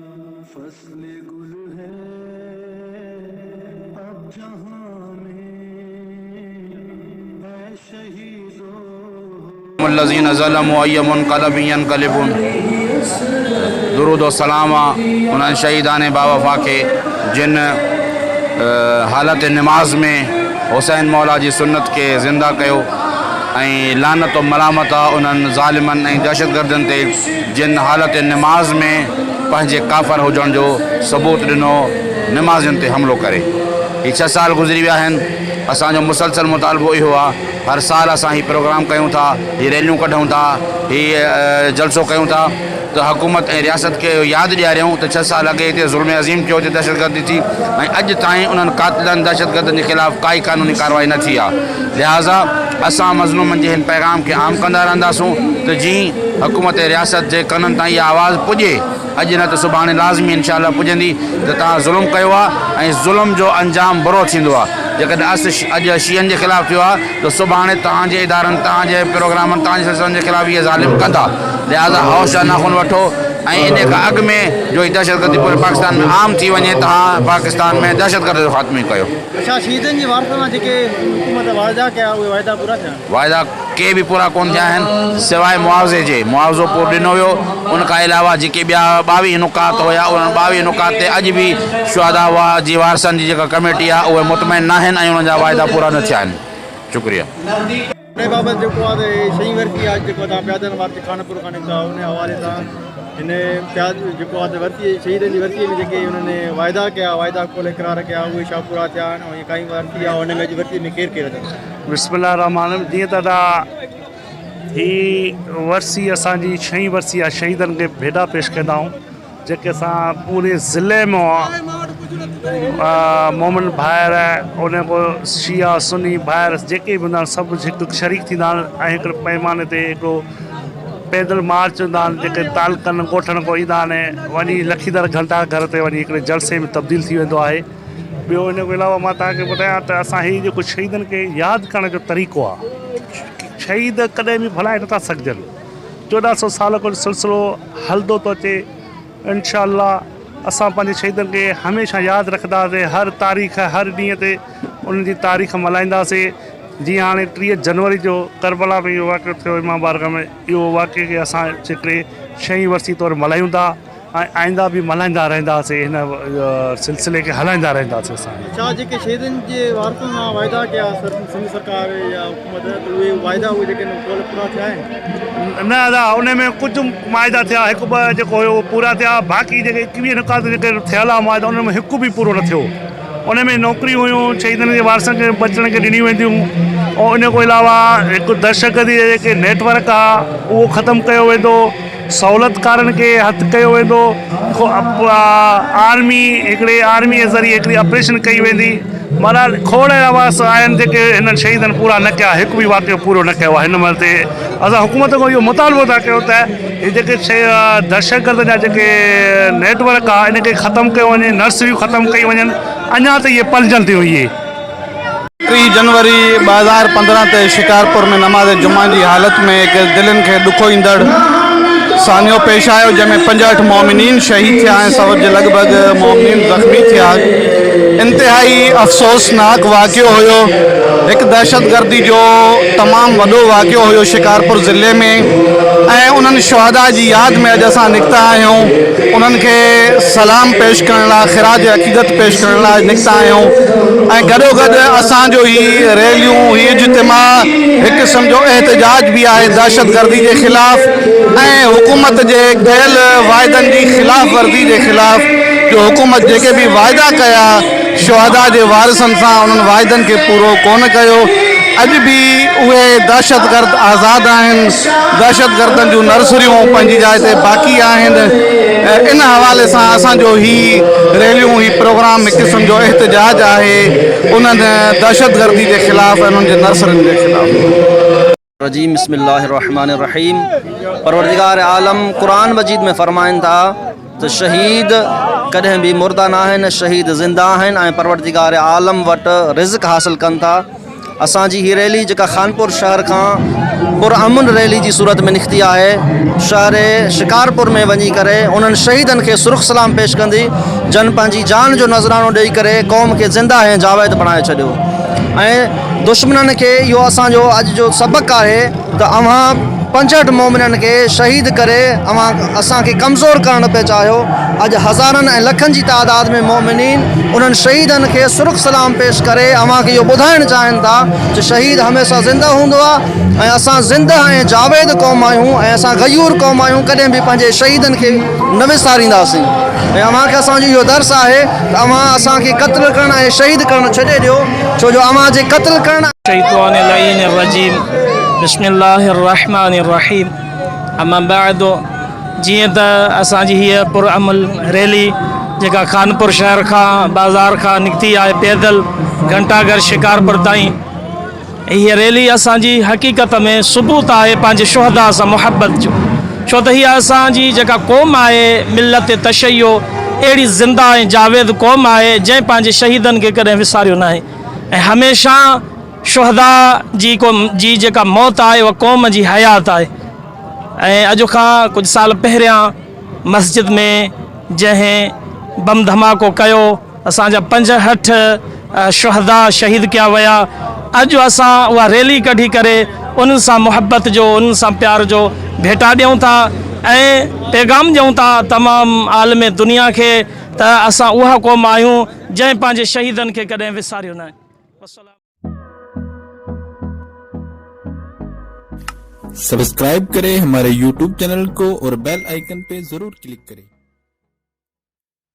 फसल गुल है अब जहां में है शहीदों الذين ظلموا أي منقلب ينقلبون दुरूद और सलाम उन्हनि शहीदान बावफ़ा खे जिन हालत नमाज़ में हुसैन मौला जी सुन्नत के ज़िंदा कयो ऐं लानत और मलामत आहे उन्हनि ज़ालिमनि ऐं दहशतगर्दनि ते जिन हालत नमाज़ में पंहिंजे काफ़र हुजण जो सबूत ॾिनो नमाज़ियुनि ते हमिलो करे। ही 6 साल गुज़री विया आहिनि। असांजो मुसलसल मुतालबो इहो आहे हर साल असां ही प्रोग्राम कयूं था, ही रैलियूं कढूं था, ही जलसो कयूं था त हुकूमत ऐं रियासत खे यादि ॾियारियूं त 6 साल अॻे हिते ज़ुल्म अज़ीम कयो, हिते दहशतगर्दी थी ऐं अॼु ताईं उन्हनि क़ातिलनि दहशतगर्दनि जे ख़िलाफ़ु काई क़ानूनी कार्रवाई न थी आहे। लिहाज़ा असां मज़लूमनि जे हिन पैगाम खे आम कंदा रहंदासूं त जीअं हुकूमत ऐं रियासत जे कननि ताईं इहा आवाज़ु पुॼे, अॼु न त सुभाणे लाज़मी इनशाअल्लाह पुॼंदी त तव्हां ज़ुल्म कयो आहे ऐं ज़ुल्म जो अंजाम बुरो थींदो आहे। जेकॾहिं अॼु शीयनि जे ख़िलाफ़ु थियो आहे त सुभाणे तव्हांजे इदारनि तव्हांजे प्रोग्रामनि तव्हांजे सिलसिलनि जे ख़िलाफ़ु इहे ज़ालिम कंदा। लिहाज़ा हौशा नाख़ुन वठो ऐं इन खां अॻु में जो दहशतगर्दी पूरे पाकिस्तान में आम थी वञे तव्हां पाकिस्तान में दहशतगर्दी जो ख़ात्मो कयो। अच्छा, शहीदनि जी वारसनि जेके हुकूमत वाइदा कया उहे वाइदा पूरा थिया? वाइदा के बि पूरा कोन थिया आहिनि सवाइ मुआवज़े जे। मुआवज़ो पोइ ॾिनो वियो, उन खां अलावा जेके ॿिया 22 नुकात हुया उन्हनि 22 नुकात ते अॼु बि शुहदा जी वारसनि जी जेका कमेटी आहे उहे मुतमइन न आहिनि ऐं उन्हनि जा वाइदा पूरा न थिया आहिनि। शुक्रिया। बाबति जेको आहे शही वर्ती आहे जेको तव्हां प्यादनि वार खानपुर खां निकिता उन हवाले सां हिन जेको आहे वर्ती शहीदनि जी वर्तीअ में जेके हुननि वाइदा कया, वाइदा कुल इक़रार कया, उहे छा पूरा थिया आहिनि ऐं काई वर्ती आहे हुन में वर्तीअ में केरु केरु अथव? बिस्मिल्लाह रहमान रहीम। जीअं त ही वर्सी असांजी 6वीं वर्सी आहे, शहीदनि खे भेॾा पेश कंदा आहियूं जेके असां पूरे ज़िले में मोमिन भाइर उन खां शिया सुनी भाइर जेके बि हूंदा आहिनि सभु हिकु शरीक थींदा आहिनि ऐं हिकिड़े पैमाने ते हिकिड़ो पैदल मार्च हूंदा आहिनि जेके तालकनि ॻोठनि खां ईंदा आहिनि, वञी लखीदर घंटा घर ते वञी हिकिड़े जलसे में तब्दील थी वेंदो आहे। ॿियो इन खां अलावा मां तव्हांखे ॿुधायां त असां हीउ जेको शहीदनि खे यादि करण जो तरीक़ो आहे, शहीद कॾहिं बि भुलाए नथा सघजनि। 1400 साल जो सिलसिलो हलंदो थो अचे। इंशाअल्लाह असां पंहिंजे शहीदनि खे हमेशह यादि रखंदासीं, हर तारीख़ हर ॾींहं ते उन्हनि जी तारीख़ मल्हाईंदासीं। जीअं हाणे 30 जनवरी जो करबला में इहो वाक़ियो थियो इमाम बारगाह में, इहो वाक़िए खे असां हिकिड़े 6वीं वर्सी तौरु मल्हायूं था ऐं आईंदा बि मल्हाईंदा रहंदासीं, हिन सिलसिले खे हलाईंदा रहंदासीं असां। छा जेके शहीदनि जे वारसनि सां वाइदा कया सिंध सरकार या हुकूमत उहे वाइदा उहे जेके पूरा थिया आहिनि? न दादा, उन में कुझु वाइदा थिया, 1-2 जेको हुयो पूरा थिया, बाक़ी जेके 21 नुकात जेके थियल आहे वाइदा उन में हिकु बि पूरो न थियो। उन में नौकरियूं हुयूं शहीदनि जे वारसनि खे बचण खे ॾिनियूं वेंदियूं ऐं इन खां अलावा हिकु दहशतगर्दी जेके नेटवर्क आहे उहो ख़तमु कयो वेंदो, सहूलियतकारनि खे हथु कयो वेंदो, आर्मी हिकिड़े आर्मी जे ज़रिए हिकिड़ी ऑपरेशन कई वेंदी। माना खोड़ आवाज़ आहिनि जेके हिननि शहीदनि पूरा न कया, हिकु बि वाक़ियो पूरो न कयो आहे। हिन महिल ते असां हुकूमत खां इहो मुतालबो था कयूं त हीअ जेके दहशतगर्द जा जेके नेटवर्क आहे इनखे ख़तमु कयो वञे, नर्सरियूं ख़तमु कयूं वञनि, अञा त इहे पलजनि थियूं। इहे 3 जनवरी 2015 ते शिकारपुर में नमाज़ जुमा जी हालत में हिकु दिलनि खे ॾुखो ईंदड़ सानियो पेश आयो जंहिंमें 65 मोमिनीन शहीद थिया ऐं 100 जे लॻभॻि मोमिनीन ज़ख़्मी थिया। इंतिहाई अफ़सोसनाक वाक़ियो हुयो, हिकु दहशतगर्दी जो तमामु वॾो वाक़ियो हुयो शिकारपुर ज़िले में ऐं उन्हनि शुहदा जी यादि में अॼु असां निकिता आहियूं। उन्हनि खे सलाम पेश करण लाइ, ख़िराज अक़ीदत पेश करण लाइ निकिता आहियूं ऐं गॾोगॾु असांजो ही रैलियूं, ही इज्तिमा हिकु क़िस्म जो एहतजाज बि आहे दहशतगर्दी जे ख़िलाफ़ ऐं हुकूमत जे कयल वाइदनि जी ख़िलाफ़ वर्ज़ी जे ख़िलाफ़। जो हुकूमत जेके बि वाइदा कया शुहदा जे वारिसनि सां उन्हनि वाइदनि खे पूरो कोन कयो। अॼु बि उहे दहशतगर्द आज़ादु आहिनि, दहशतगर्दनि जूं नर्सरियूं पंहिंजी जाइ ते बाक़ी आहिनि। इन हवाले सां असांजो ही रैलियूं, ही प्रोग्राम हिकु क़िस्म जो एहतजाज आहे उन्हनि दहशतगर्दी जे ख़िलाफ़, उन्हनि जे नर्सरियुनि जे ख़िलाफ़। रजीम बिस्मिल्लाहिर्रहमानिर्रहीम। परवरदिगार आलम कुरान मजीद में फरमाइनि था त शहीद कॾहिं बि मुर्दा न आहिनि, शहीद ज़िंदा आहिनि ऐं परवरदिगार आलम वटि रिज़्क़ हासिल कनि था। असांजी ही रैली जेका खानपुर शहर खां पुरअमन रैली जी सूरत में निकिती आहे शहर शिकारपुर में वञी करे उन्हनि शहीदनि खे सुरुख सलाम पेश कंदी जन पंहिंजी जान जो नज़रानो ॾेई करे क़ौम खे ज़िंदा ऐं जावेद बणाए छॾियो ऐं दुश्मननि खे इहो असांजो अॼु जो सबक़ु आहे त अव्हां 65 मोमिननि खे शहीद करे असांखे कमज़ोर करणु पिया चाहियो। अॼु हज़ारनि ऐं लखनि जी तादाद में मोमिनीन उन्हनि शहीदनि खे सुरुख सलाम पेश करे अव्हांखे इहो ॿुधाइणु चाहिनि था त शहीद हमेशह ज़िंदा हूंदो आहे ऐं असां ज़िंदा ऐं जावेद क़ौम आहियूं ऐं असां गयूर क़ौम आहियूं, कॾहिं बि पंहिंजे शहीदनि खे न विसारींदासीं। ऐं अव्हांखे असांजो इहो दर्स आहे त अव्हां असांखे क़त्ल करणु ऐं शहीद करणु छॾे ॾियो, छो जो अव्हां जे क़त्ल करणु बिस्मिल्लाहिर्रहमानिर्रहीम। अम्मा बाद जीअं त असांजी हीअ पुरअमल रैली जेका खानपुर शहर खां बाज़ार खां निकिती आहे पैदल घंटाघर शिकारपुर ताईं, हीअ रैली असांजी हक़ीक़त में सबूत आहे पंहिंजे शुहदा सां मुहबत जो, छो त हीअ असांजी जेका क़ौम आहे मिलत तशय्यो अहिड़ी ज़िंदा ऐं जावेद क़ौम आहे जंहिं पंहिंजे शहीदनि खे कॾहिं विसारियो न आहे ऐं हमेशह शुहदा जी जेका मौत आहे उहा क़ौम जी हयात आहे। ऐं अॼु खां कुझु साल पहिरियां मस्जिद में जंहिं बम धमाको कयो असांजा 65 शुहदा शहीद कया विया, अॼु असां उहा रैली कढी करे उन्हनि सां मुहबत जो उन्हनि सां प्यार जो भेटा ॾियूं था ऐं पैगाम ॾियूं था तमामु आलम दुनिया खे त असां उहा क़ौम आहियूं जंहिं पंहिंजे शहीदनि खे कॾहिं विसारियो न आहे। सब्सक्राइब करें हमारे YouTube चैनल को और बेल आइकन पे ज़रूर क्लिक करें।